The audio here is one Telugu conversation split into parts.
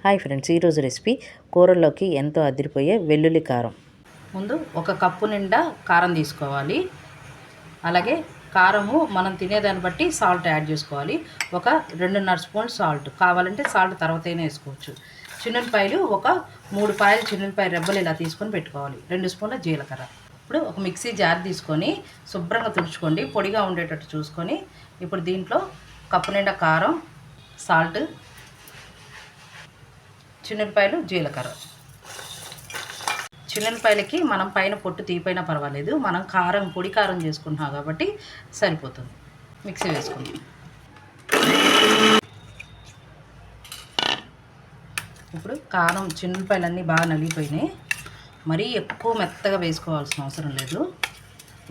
హాయ్ ఫ్రెండ్స్, ఈరోజు రెసిపీ కూరల్లోకి ఎంతో అదిరిపోయే వెల్లుల్లి కారం. ముందు 1 కప్పు నిండా కారం తీసుకోవాలి. అలాగే కారము మనం తినేదాన్ని బట్టి సాల్ట్ యాడ్ చేసుకోవాలి. ఒక 2.5 స్పూన్ సాల్ట్, కావాలంటే సాల్ట్ తర్వాతైనా వేసుకోవచ్చు. చిన్నులపాయలు ఒక 3 పాయలు చిన్నులపాయ రెబ్బలు ఇలా తీసుకొని పెట్టుకోవాలి. 2 స్పూన్ల జీలకర్ర. ఇప్పుడు ఒక మిక్సీ జార్ తీసుకొని శుభ్రంగా తుడుచుకోండి, పొడిగా ఉండేటట్టు చూసుకొని. ఇప్పుడు దీంట్లో కప్పు నిండా కారం, సాల్ట్, చిన్నులపాయలు, జీలకర్ర. చిన్నులపాయలకి మనం పైన పొట్టు తీపైనా పర్వాలేదు, మనం కారం పొడి కారం చేసుకుంటున్నాం కాబట్టి సరిపోతుంది. మిక్సీ వేసుకుందాం. ఇప్పుడు కారం చిన్నులపాయలన్నీ బాగా నలిగిపోయినాయి. మరీ ఎక్కువ మెత్తగా వేసుకోవాల్సిన అవసరం లేదు,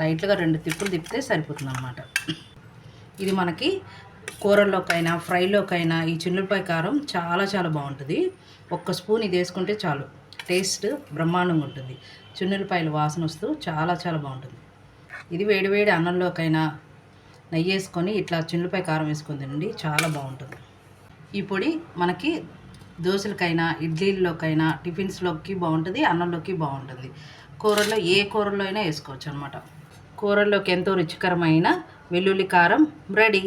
లైట్గా 2 తిప్పులు తిప్పితే సరిపోతుంది అన్నమాట. ఇది మనకి కూరల్లోకైనా ఫ్రైలోకైనా ఈ చిన్నులపాయ కారం చాలా చాలా బాగుంటుంది. 1 స్పూన్ ఇది వేసుకుంటే చాలు, టేస్ట్ బ్రహ్మాండంగా ఉంటుంది. చిన్నులపాయలు వాసన వస్తూ చాలా చాలా బాగుంటుంది. ఇది వేడివేడి అన్నంలోకైనా నెయ్యి వేసుకొని ఇట్లా చిన్నులపాయ కారం వేసుకొని తినండి, చాలా బాగుంటుంది. ఈ పొడి మనకి దోశలకైనా ఇడ్లీల్లోకైనా టిఫిన్స్లోకి బాగుంటుంది, అన్నంలోకి బాగుంటుంది. కూరల్లో ఏ కూరల్లో అయినా వేసుకోవచ్చు అనమాట. కూరల్లోకి ఎంతో రుచికరమైన వెల్లుల్లి కారం రెడీ.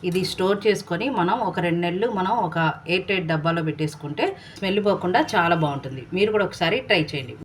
ఇది స్టోర్ చేసుకొని మనం ఒక 2 నెలలు మనం ఒక ఎయిర్ టైట్ డబ్బాలో పెట్టేసుకుంటే స్మెల్ పోకుండా చాలా బాగుంటుంది. మీరు కూడా ఒకసారి ట్రై చేయండి.